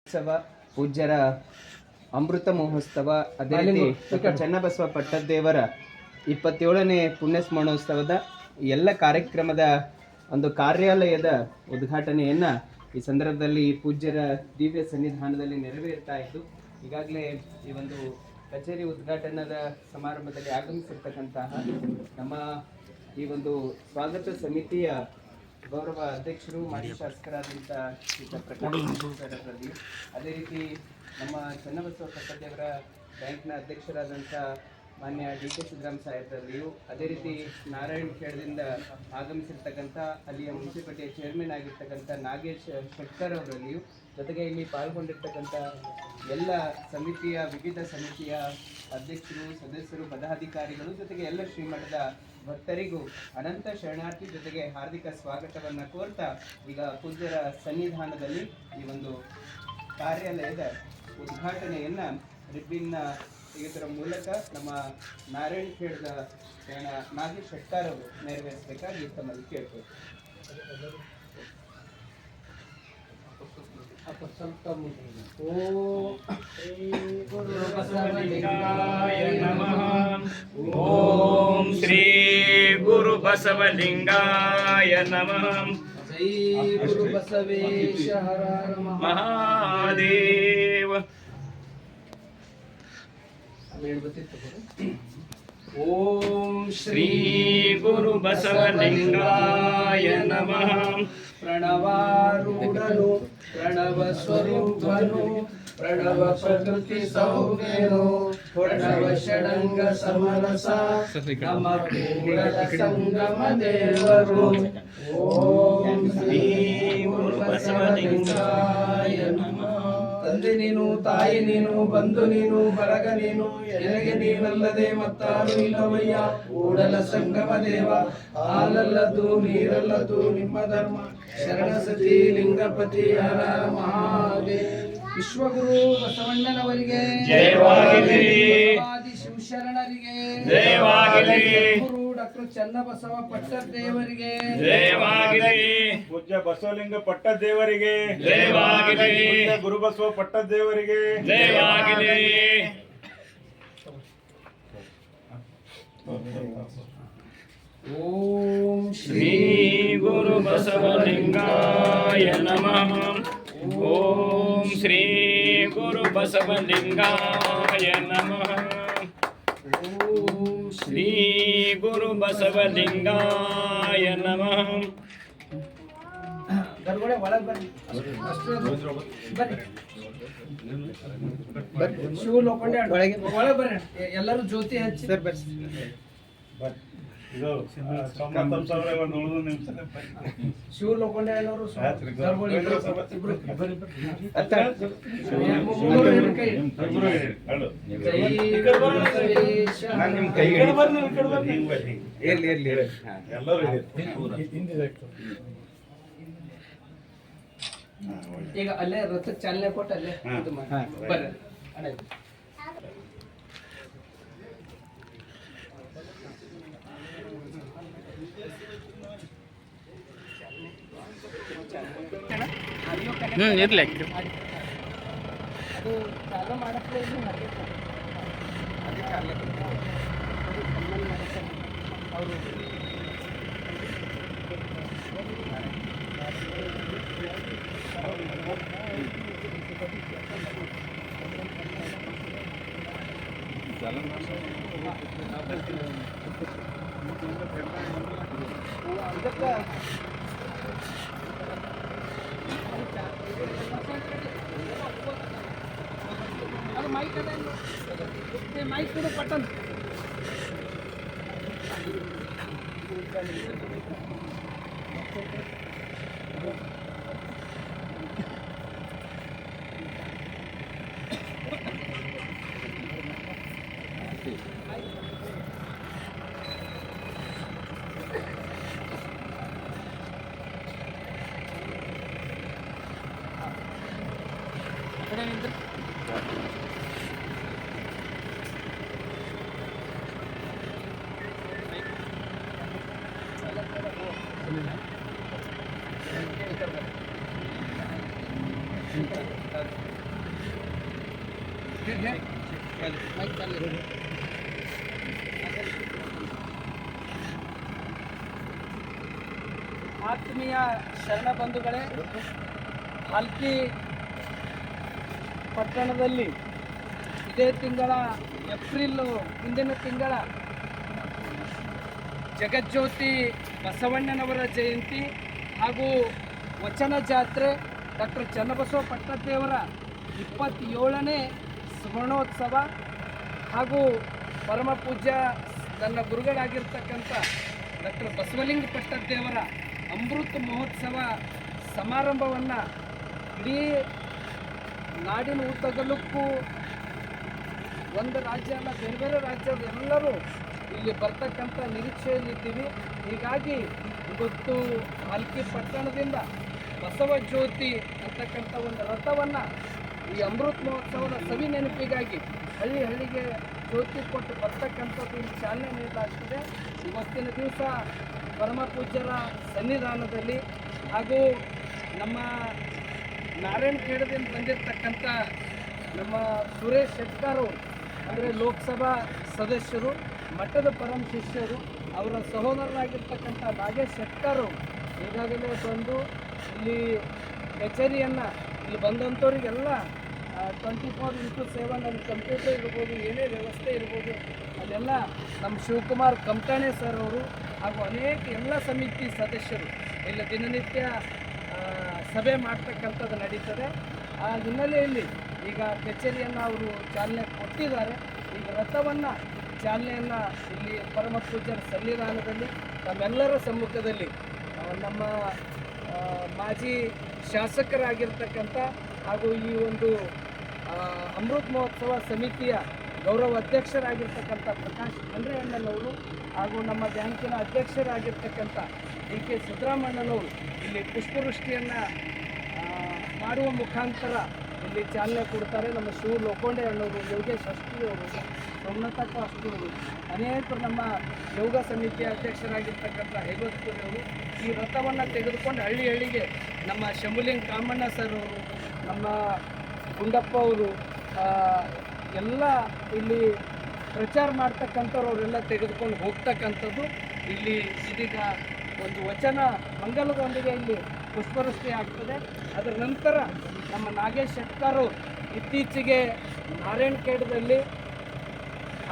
ಉತ್ಸವ ಪೂಜ್ಯರ ಅಮೃತ ಮಹೋತ್ಸವ ಅದೇ ರೀತಿ ಚನ್ನಬಸವ ಪಟ್ಟದೇವರ 27ನೇ ಪುಣ್ಯ ಸ್ಮರಣೋತ್ಸವದ ಎಲ್ಲ ಕಾರ್ಯಕ್ರಮದ ಒಂದು ಕಾರ್ಯಾಲಯದ ಉದ್ಘಾಟನೆಯನ್ನು ಈ ಸಂದರ್ಭದಲ್ಲಿ ಪೂಜ್ಯರ ದಿವ್ಯ ಸನ್ನಿಧಾನದಲ್ಲಿ ನೆರವೇರ್ತಾ ಇದ್ದು ಈಗಾಗಲೇ ಈ ಒಂದು ಕಚೇರಿ ಉದ್ಘಾಟನದ ಸಮಾರಂಭದಲ್ಲಿ ಆಗಮಿಸಿರ್ತಕ್ಕಂತಹ ನಮ್ಮ ಈ ಒಂದು ಸ್ವಾಗತ ಸಮಿತಿಯ ಗೌರವ ಅಧ್ಯಕ್ಷರು ಮಾಜಿ ಶಾಸಕರಾದಂಥ ಪ್ರಕಾಶ್, ಅದೇ ರೀತಿ ನಮ್ಮ ಚನ್ನಬಸವ ಪಟ್ಟದೇವರ ಬ್ಯಾಂಕ್ನ ಅಧ್ಯಕ್ಷರಾದಂಥ ಮಾನ್ಯ ಡಿ ಕೆ ಸಿದ್ದರಾಮ ಸಾಹೇಬರಲ್ಲಿಯೂ, ಅದೇ ರೀತಿ ನಾರಾಯಣ ಖೇಡದಿಂದ ಆಗಮಿಸಿರ್ತಕ್ಕಂಥ ಅಲ್ಲಿಯ ಮುನ್ಸಿಪಾಲಿಟಿಯ ಚೇರ್ಮನ್ ಆಗಿರ್ತಕ್ಕಂಥ ನಾಗೇಶ್ ಶೆಟ್ಟರ್ ಅವರಲ್ಲಿಯೂ, ಜೊತೆಗೆ ಇಲ್ಲಿ ಪಾಲ್ಗೊಂಡಿರ್ತಕ್ಕಂಥ ಎಲ್ಲ ವಿವಿಧ ಸಮಿತಿಯ ಅಧ್ಯಕ್ಷರು, ಸದಸ್ಯರು, ಪದಾಧಿಕಾರಿಗಳು, ಜೊತೆಗೆ ಎಲ್ಲ ಶ್ರೀಮಠದ ಭಕ್ತರಿಗೂ ಅನಂತ ಶರಣಾರ್ಥಿ ಜೊತೆಗೆ ಹಾರ್ದಿಕ ಸ್ವಾಗತವನ್ನು ಕೋರ್ತಾ ಈಗ ಪೂಜ್ಯರ ಸನ್ನಿಧಾನದಲ್ಲಿ ಈ ಒಂದು ಕಾರ್ಯಾಲಯದ ಉದ್ಘಾಟನೆಯನ್ನು ರಿಬ್ಬಿನ್ನ ತೆಗೆದರ ಮೂಲಕ ನಮ್ಮ ನಾರಾಯಣ ಖೇಡದ ನಾಗೇಶ್ ಶೆಟ್ಟರ್ ಅವರು ನೆರವೇರಿಸಬೇಕಾಗಿ ತಮ್ಮಲ್ಲಿ ಕೇಳ್ತೇವೆ. ಓಂ ಶ್ರೀ ಗುರು ಬಸವಲಿಂಗಾಯ ನಮಃ. ಜೈ ಗುರು ಬಸವೇಶ ಹರ ಮಹಾದೇವ. ಓಂ ಶ್ರೀ ಗುರು ಬಸವಲಿಂಗಾಯ ನಮಃ. ಪ್ರಣವಾರೂಢನು ಪ್ರಣವ ಸ್ವರೂಪನು ಪ್ರಣವ ಪ್ರಕೃತಿ ಸೌಮ್ಯನು ಪ್ರಣವ ಷಡಂಗ ಸಮರಸ ನಮ್ಮ ಕೂಡಲ ಸಂಗಮ ದೇವರು. ಓಂ ಶ್ರೀ ಗುರು ಬಸವಲಿಂಗಾಯ ನಮಃ. ತಂದೆ ನೀನು, ತಾಯಿ ನೀನು, ಬಂಧು ನೀನು, ಬಳಗ ನೀನು, ಎನಗೆ ನೀನಲ್ಲದೆ ಮತ್ತಾರು ಇಲ್ಲವಯ್ಯ. ಕೂಡಲ ಸಂಗಮ ದೇವ, ಹಾಲಲ್ಲದು ನೀರಲ್ಲದು ನಿಮ್ಮ ಧರ್ಮ. ಶರಣ ಸತಿ ಲಿಂಗಪತಿ ಹರ ಮಹಾದೇವ. ವಿಶ್ವಗುರು ಬಸವಣ್ಣನವರಿಗೆ ಜಯವಾಗಲಿ. ಆದಿ ಶಿವಶರಣರಿಗೆ ಜಯವಾಗಲಿ. ಗುರು ಡಾಕ್ಟರ್ ಚನ್ನಬಸವ ಪಟ್ಟದೇವರಿಗೆ ಜಯವಾಗಲಿ. ಪೂಜ್ಯ ಬಸವಲಿಂಗ ಪಟ್ಟದೇವರಿಗೆ ಜಯವಾಗಲಿ. ಪೂಜ್ಯ ಗುರುಬಸವ ಪಟ್ಟದೇವರಿಗೆ ಜಯವಾಗಲಿ. ಓಂ ಶ್ರೀ ಗುರು ಬಸವಲಿಂಗಾಯ ನಮಃ. ಓಂ ಶ್ರೀ ಗುರು ಬಸವಲಿಂಗಾಯ ನಮಃ. ಓಂ ಶ್ರೀ ಗುರು ಬಸವಲಿಂಗಾಯ ನಮಃ. ಗರ್ಭಗಡೆ ಒಳಗೆ ಬರ್ರಿ. ಬರ್ರಿ. ಶಿವ ಲೋಕೊಂಡೆ ಒಳಗೆ ಬರ್ರಿ. ಎಲ್ಲರೂ ಜ್ಯೋತಿ ಹಚ್ಚಿ ಇದು ಒಂದು ಉಳಿದು ನಿಮಿಷ ಶಿವ ಲೋಕೊಂಡೆ ಎಲ್ಲರೂ ಈಗ ಅಲ್ಲೇ ರಥಕ್ಕೆ ಚಾಲನೆ ಕೊಟ್ಟು ಅಲ್ಲೇ ಬರ್ರಿ. ಇರ್ಲಿ. ಅದು ಚಾಲು ಮಾಡಕ್ಕೆ ಅವರು ಅದು ಮೈಕ್ ಅದೇ ಮೈಕ್ ಕೂಡ ಪಟ್ಟನ್ ಮೈಕ್ ಚಾಲು. ಆತ್ಮೀಯ ಶರಣ ಬಂಧುಗಳೇ, ಹಲ್ಕಿ ಪಟ್ಟಣದಲ್ಲಿ ಇದೇ ತಿಂಗಳ ಹಿಂದಿನ ತಿಂಗಳ ಜಗಜ್ಯೋತಿ ಬಸವಣ್ಣನವರ ಜಯಂತಿ ಹಾಗೂ ವಚನ ಜಾತ್ರೆ ಡಾಕ್ಟರ್ ಚನ್ನಬಸವ ಪಟ್ಟದೇವರ 27ನೇ ಸುವರ್ಣೋತ್ಸವ ಹಾಗೂ ಪರಮ ಪೂಜ್ಯ ನನ್ನ ಗುರುಗಳಾಗಿರ್ತಕ್ಕಂಥ ಡಾಕ್ಟರ್ ಬಸವಲಿಂಗ ಪಟ್ಟದೇವರ ಅಮೃತ ಮಹೋತ್ಸವ ಸಮಾರಂಭವನ್ನು ಇಡೀ ನಾಡಿನ ಉದ್ದಗಲಕ್ಕೂ ಒಂದು ರಾಜ್ಯ ಅಲ್ಲ, ಬೇರೆ ಬೇರೆ ರಾಜ್ಯದ ಎಲ್ಲರೂ ಇಲ್ಲಿ ಬರ್ತಕ್ಕಂಥ ನಿರೀಕ್ಷೆಯಲ್ಲಿದ್ದೀವಿ. ಹೀಗಾಗಿ ಇವತ್ತು ಹಲ್ಕಿ ಪಟ್ಟಣದಿಂದ ಬಸವ ಜ್ಯೋತಿ ಅಂತಕ್ಕಂಥ ಒಂದು ರಥವನ್ನು ಈ ಅಮೃತ ಮಹೋತ್ಸವದ ಸವಿ ನೆನಪಿಗಾಗಿ ಹಳ್ಳಿಗೆ ಜ್ಯೋತಿ ಕೊಟ್ಟು ಬರ್ತಕ್ಕಂಥದ್ದು ಇಲ್ಲಿ ಚಾಲನೆ ನೀಡಲಾಗ್ತದೆ. ಇವತ್ತಿನ ದಿವಸ ಪರಮ ಪೂಜ್ಯರ ಸನ್ನಿಧಾನದಲ್ಲಿ ಹಾಗೂ ನಮ್ಮ ನಾರಾಯಣಖೇಡದಿಂದ ಬಂದಿರತಕ್ಕಂಥ ನಮ್ಮ ಸುರೇಶ್ ಶೆಟ್ಟರ್ ಅವರು, ಅಂದರೆ ಲೋಕಸಭಾ ಸದಸ್ಯರು, ಮಠದ ಪರಮ ಶಿಷ್ಯರು, ಅವರ ಸಹೋದರರಾಗಿರ್ತಕ್ಕಂಥ ನಾಗೇಶ್ ಶೆಟ್ಟರ್ ಅವರು ಈಗಾಗಲೇ ಬಂದು ಇಲ್ಲಿ ಕಚೇರಿಯನ್ನು ಇಲ್ಲಿ ಬಂದಂಥವ್ರಿಗೆಲ್ಲ 24x7 ಅಲ್ಲಿ ಕಂಪ್ಯೂಟರ್ ಇರ್ಬೋದು, ಏನೇ ವ್ಯವಸ್ಥೆ ಇರ್ಬೋದು, ಅಲ್ಲೆಲ್ಲ ನಮ್ಮ ಶಿವಕುಮಾರ್ ಕಮಟಾಣೆ ಸರ್ ಅವರು ಹಾಗೂ ಅನೇಕ ಎಲ್ಲ ಸಮಿತಿ ಸದಸ್ಯರು ಇಲ್ಲಿ ದಿನನಿತ್ಯ ಸಭೆ ಮಾಡ್ತಕ್ಕಂಥದ್ದು ನಡೀತದೆ. ಆ ಹಿನ್ನೆಲೆಯಲ್ಲಿ ಈಗ ಕಚೇರಿಯನ್ನು ಅವರು ಚಾಲನೆ ಕೊಟ್ಟಿದ್ದಾರೆ. ಈಗ ರಥವನ್ನು ಚಾಲನೆಯನ್ನು ಇಲ್ಲಿ ಪರಮ ಪೂಜ್ಯರ ಸನ್ನಿಧಾನದಲ್ಲಿ ನಮ್ಮೆಲ್ಲರ ಸಮ್ಮುಖದಲ್ಲಿ ನಮ್ಮ ಮಾಜಿ ಶಾಸಕರಾಗಿರ್ತಕ್ಕಂಥ ಹಾಗೂ ಈ ಒಂದು ಅಮೃತ ಮಹೋತ್ಸವ ಸಮಿತಿಯ ಗೌರವ ಅಧ್ಯಕ್ಷರಾಗಿರ್ತಕ್ಕಂಥ ಪ್ರಕಾಶ್ ಖಂಡ್ರೆಯಣ್ಣನವರು ಹಾಗೂ ನಮ್ಮ ಬ್ಯಾಂಕಿನ ಅಧ್ಯಕ್ಷರಾಗಿರ್ತಕ್ಕಂಥ DK ಸಿದ್ದರಾಮಣ್ಣನವರು ಇಲ್ಲಿ ಪುಷ್ಪವೃಷ್ಟಿಯನ್ನು ಮಾಡುವ ಮುಖಾಂತರ ಇಲ್ಲಿ ಚಾಲನೆ ಕೊಡ್ತಾರೆ. ನಮ್ಮ ಶಿವ ಲೋಕೊಂಡೆ ಅಣ್ಣವರು, ಯೋಗೇಶ್ ಅಷ್ಟಿಯವರು, ಸೋಮನಾಥಪ್ಪ ಅಷ್ಟಿಯವರು, ಅನೇಕರು ನಮ್ಮ ಯೋಗ ಸಮಿತಿಯ ಅಧ್ಯಕ್ಷರಾಗಿರ್ತಕ್ಕಂಥ ಹೇಗೋತ್ಪುರಿಯವರು ಈ ರಥವನ್ನು ತೆಗೆದುಕೊಂಡು ಹಳ್ಳಿಗೆ ನಮ್ಮ ಶಂಭುಲಿಂಗ ಕಾಮಣ್ಣ ಸರ್ ಅವರು, ನಮ್ಮ ಗುಂಡಪ್ಪ ಅವರು ಎಲ್ಲ ಇಲ್ಲಿ ಪ್ರಚಾರ ಮಾಡ್ತಕ್ಕಂಥವ್ರು ಅವರೆಲ್ಲ ತೆಗೆದುಕೊಂಡು ಹೋಗ್ತಕ್ಕಂಥದ್ದು. ಇಲ್ಲಿ ಇದೀಗ ಒಂದು ವಚನ ಮಂಗಲದೊಂದಿಗೆ ಇಲ್ಲಿ ಪುಷ್ಪವೃಷ್ಟಿ ಆಗ್ತದೆ. ಅದರ ನಂತರ ನಮ್ಮ ನಾಗೇಶ್ ಶೆಟ್ಟರ್ ಇತ್ತೀಚೆಗೆ ನಾರಾಯಣಖೇಡದಲ್ಲಿ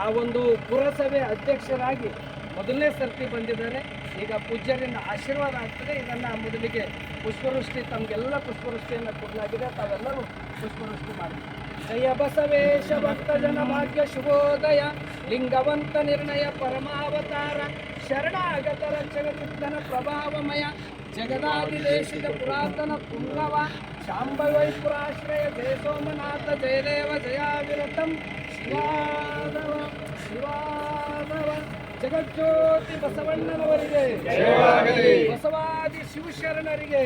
ಆ ಒಂದು ಪುರಸಭೆ ಅಧ್ಯಕ್ಷರಾಗಿ ಮೊದಲನೇ ಸರ್ತಿ ಬಂದಿದ್ದಾರೆ. ಈಗ ಪೂಜ್ಯರಿಂದ ಆಶೀರ್ವಾದ ಆಗ್ತದೆ. ಇದನ್ನು ಮೊದಲಿಗೆ ಪುಷ್ಪವೃಷ್ಟಿ ತಮಗೆಲ್ಲ ಪುಷ್ಪವೃಷ್ಟಿಯನ್ನು ಕೊಡಲಾಗಿದೆ, ತಾವೆಲ್ಲರೂ ಪುಷ್ಪವೃಷ್ಟಿ ಮಾಡಿ. ಜಯ ಬಸವೇಶ ಭಕ್ತ ಜನ ಭಾಗ್ಯ ಶುಭೋದಯ ಲಿಂಗವಂತ ನಿರ್ಣಯ ಪರಮಾವತಾರ ಶರಣಾಗತ ಜಗತ್ತಿನ ಪ್ರಭಾವಮಯ ಜಗದಾದಿದೇಶಿಕ ಪುರಾತನ ಪುಂಗವ ಶಾಂಭವೈಪುರಾಶ್ರಯ ಜಯ ಸೋಮನಾಥ ಜಯದೇವ ಜಯಾವಿರತಂ ಶಿವಾದವ ಶಿವಾದವ ಜಗಜ್ಯೋತಿ ಬಸವಣ್ಣನವರಿಗೆ ಬಸವಾದಿ ಶಿವಶರಣರಿಗೆ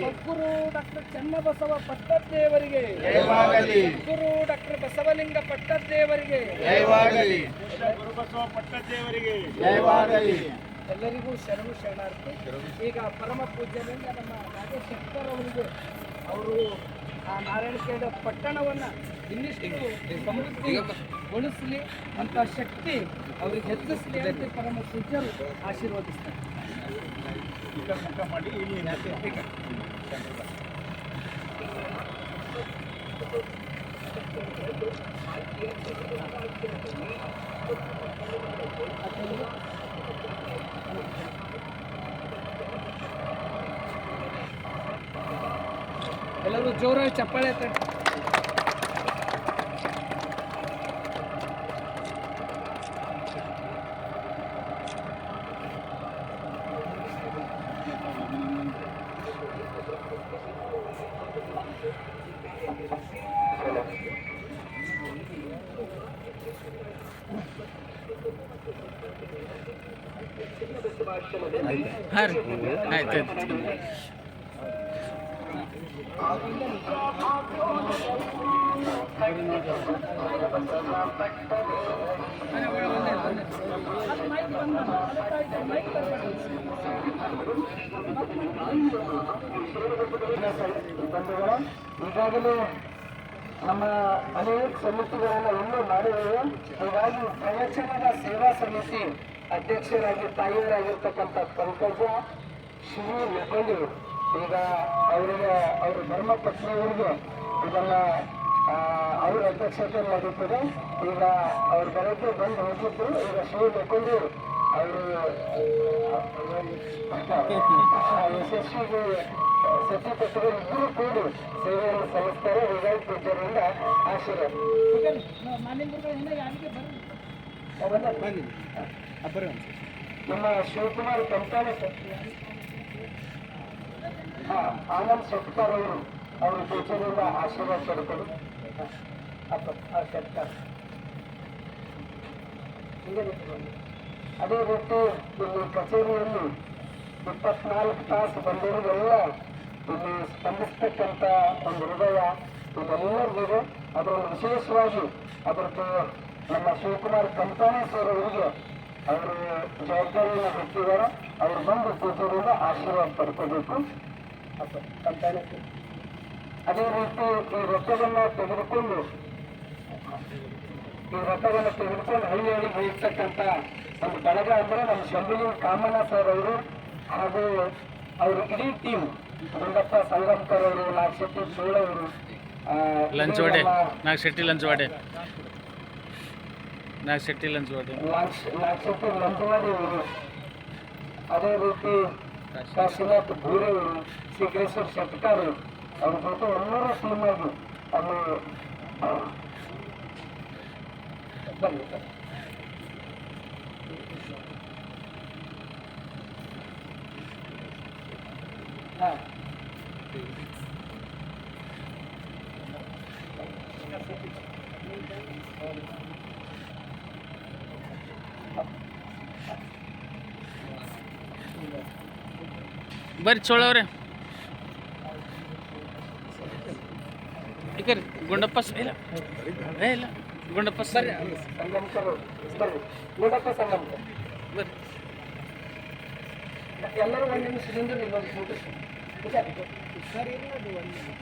ಸದ್ಗುರು ಡಾಕ್ಟರ್ ಚನ್ನಬಸವ ಪಟ್ಟದೇವರಿಗೆ ಸದ್ಗುರು ಡಾಕ್ಟರ್ ಬಸವಲಿಂಗ ಪಟ್ಟದೇವರಿಗೆ ಗುರುಬಸವ ಪಟ್ಟದೇವರಿಗೆ ಎಲ್ಲರಿಗೂ ಶರಣು ಶರಣಾರ್ಥಿ. ಈಗ ಪರಮ ಪೂಜ್ಯರಿಂದ ನಮ್ಮ ನಾಗೇಶ್ ಶೆಟ್ಟರ್ ಅವರಿಗೆ ಅವರು ಆ ನಾರಾಯಣಖೇಡ ಪಟ್ಟಣವನ್ನು ಇನ್ನಿಷ್ಟು ಸಮೃದ್ಧಿಗೊಳಿಸಲಿ ಅಂತ ಶಕ್ತಿ ಅವ್ರಿಗೆ ಹೆಚ್ಚಿಸಲಿ ಅಂತ ಪರಮ ಪೂಜ್ಯರು ಆಶೀರ್ವದಿಸ್ತಾರೆ. ಈಗ ಮುಖ ಮಾಡಿ ಇಲ್ಲಿ ಎಲ್ಲರೂ ಜೋರಾಗಿ ಚಪ್ಪಾಳೆ ತಟ್ಟಿ. ಈಗಾಗಲೇ ನಮ್ಮ ಅನೇಕ ಸಮಿತಿಗಳನ್ನು ಇನ್ನೂ ಮಾಡಿದ್ದೇವೆ. ಹೀಗಾಗಿ ಪ್ರವಚನದ ಸೇವಾ ಸಮಿತಿ ಅಧ್ಯಕ್ಷರಾಗಿ ತಾಯಿಯರಾಗಿರ್ತಕ್ಕಂಥ ಪಂಕಜ ಶ್ರೀ ಮುಖಂಡಿ ಈಗ ಅವರಿಗೆ ಅವ್ರ ಧರ್ಮ ಪತ್ನಿಯವರಿಗೆ ಇದನ್ನ ಅವ್ರ ಅಧ್ಯಕ್ಷತೆ ನಡೀತದೆ. ಈಗ ಅವ್ರ ಬೆಳಗ್ಗೆ ಬಂದು ಹೋಗಿದ್ದು. ಈಗ ಶ್ರೀ ಮುಖಂಡಿ ಅವರು ಯಶಸ್ವಿಗೆ ಸಚಿವರು ಇಬ್ಬರು ಕೂಡಿ ಸೇವೆಯನ್ನು ಸಲ್ಲಿಸ್ತಾರೆ. ಹೀಗಾಗಿ ಪೂಜ್ಯರಿಂದ ಆಶೀರ್ವಾದ. ನಮ್ಮ ಶಿವಕುಮಾರ್ ಕಂಪಾನಿ ಆನಂದ್ ಶೆಟ್ಕರ್ ಅವರು ಪೂಜ್ಯರಿಂದ ಆಶೀರ್ವಾದ ಪಡ್ಕೊಂಡು ಶೆಟ್ಕರ್ ಅದೇ ರೀತಿ ಇಲ್ಲಿ ಕಚೇರಿಯಲ್ಲಿ 24 ತಾಸು ಬಂದವರಿಗೆಲ್ಲ ಇಲ್ಲಿ ಸ್ಪಂದಿಸ್ತಕ್ಕಂಥ ಒಂದು ಹೃದಯ ಇದೆಲ್ಲರಿಗಿದೆ. ಅದರಲ್ಲಿ ವಿಶೇಷವಾಗಿ ಅದಕ್ಕೆ ನಮ್ಮ ಶಿವಕುಮಾರ್ ಕಂಪಾನಿ ಅವರಿಗೆ ಅವರು ಜವಾಬ್ದಾರಿಯನ್ನು ಹೊತ್ತಿದ್ದಾರೆ. ಅವರು ಬಂದು ಕೂತರಿಂದ ಆಶೀರ್ವಾದ ಪಡ್ಕೋಬೇಕು. ಅದೇ ರೀತಿ ಈ ರಥವನ್ನು ತೆಗೆದುಕೊಂಡು ಹಳ್ಳಿಗೆ ಹೋಗ್ತಕ್ಕಂಥ ಒಂದು ಬಳಗ ಅಂದ್ರೆ ನಮ್ಮ ಶಂಭುಲಿ ಕಾಮಣ್ಣ ಸರ್ ಅವರು ಹಾಗೂ ಅವ್ರ ಇಡೀ ಟೀಮ್ ಗುಂಡಪ್ಪ ಸಂಗಮ್ಕರ್ ಅವರು, ನಾಗಶೆಟ್ಟಿ ಸೋಳ ಅವರು, ಲಂಚವಾಡೆ ನಾಗಶೆಟ್ಟಿ ಲಂಚವಾಡೆ ಅವರು, ಅದೇ ರೀತಿ ಕಾಶಿನಾಥ್ ಭೂರೆ ಅವರು, ಸಿಗ್ರೇಶ್ವರ್ ಶೆಟ್ಕರ್ ಅವ್ರ ಜೊತೆ ಎಲ್ಲರೂ ಟೀಮ್ ಆಗಿ ಅಲ್ಲಿ ಬನ್ನಿ ಸರ್. ಹಾಂ ಬರ್ರಿ ಚೋಳವ್ರೆ ಈಗ ಗುಂಡಪ್ಪ ಇಲ್ಲ ಇಲ್ಲ ಗುಂಡಪ್ಪ ಬರ್ರಿ ಸಂಗಮ್ಕರ್ ಬರ್ರಿ ಗುಂಡಪ್ಪ ಸಂಗಮ್ಕರ್ ಬರ್ರಿ. ಎಲ್ಲರೂ ಒಂದು ನಿಮಿಷದಿಂದ ನಿಮ್ಮೊಂದು ಫೋಟೋ ಸರ್ ಇರೋದು ಒಂದು ನಿಮಿಷ.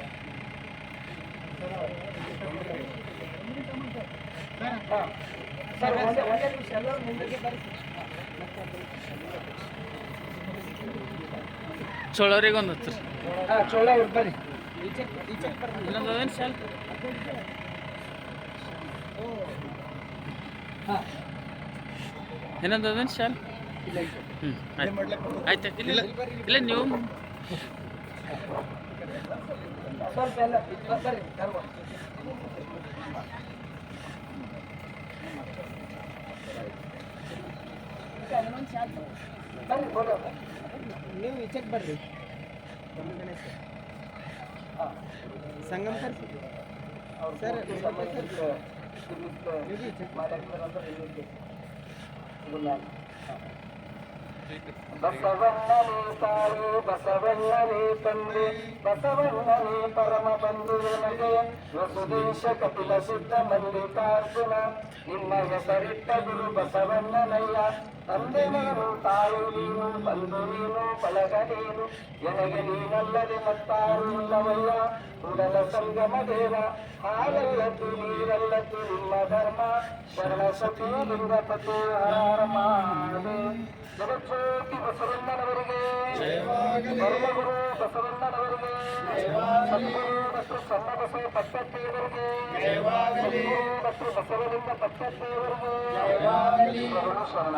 ಹಾಂ ಸರ್ ಒಂದೇ ನಿಮಿಷ ಎಲ್ಲರೂ ಮುಂದಕ್ಕೆ ಬರ್ರಿ. ಚೋಳವ್ರಿಗೆ ಒಂದು ಹತ್ತು ಹಾಂ ಚೋಳ ಅವ್ರು ಬರ್ರಿ. ಇನ್ನೊಂದು ಅದೇನು ಶಾಲ್ ಹಾಂ ಇನ್ನೊಂದು ಅದೇನು ಶಾಲ್ ಹ್ಞೂ ಆಯ್ತು ಇಲ್ಲ ಇಲ್ಲ ನೀವು ಸ್ವಲ್ಪ ಎಲ್ಲ ಬರ್ರಿ ಧರ್ಮ. ಬರ್ರಿ ಫೋಟೋ ನೀವು ಈಚೆಗೆ ಬರ್ರಿ. ಸಂಗಮ್ ಸರ್ ಸರ್ ಬಸವಣ್ಣನೇ ತಾಳು ಬಸವಣ್ಣನೇ ತಂದೆ ಬಸವಣ್ಣನೇ ಪರಮ ಬಂಧುವೆ ನಗೆ ವಸುದೇಶ ಕಪಿಲ ಸಿದ್ಧ ಮಲ್ಲಿಕಾರ್ಜುನ ನಿಮ್ಮ ಹೆಸರಿಟ್ಟ ಗುರು ಬಸವಣ್ಣನಯ್ಯ. ತಂದೆ ನೀನು ತಾಳು ನೀನು ಬಂಧು ನೀನು ಬಳಗ ನೀನು ಎನಗೆ ನೀನಲ್ಲದೆ ಮತ್ತಾರು ಇಲ್ಲವಯ್ಯ. ಕುಡಲ ಸಂಗಮ ದೇವ ಹಾಲಲ್ಲದ್ದು ನೀರಲ್ಲದ್ದು ನಿಮ್ಮ ಧರ್ಮ ಶರಣ ಸತಿ ಲಿಂಗಪತಿ ಹರ ಮಹಾದೇವ. ಜಗಜ್ಯೋತಿ ಬಸವಣ್ಣನವರಿಗೆ, ಧರ್ಮಗುರು ಬಸವಣ್ಣನವರಿಗೆ, ಸದ್ಗುರು ಮತ್ತು ಚನ್ನಬಸವ ಪಟ್ಟದೇವರಿಗೆ, ಸದ್ಗುರು ಮತ್ತು ಬಸವಲಿಂಗ ಪಟ್ಟದೇವರಿಗೆ ಶರಣ.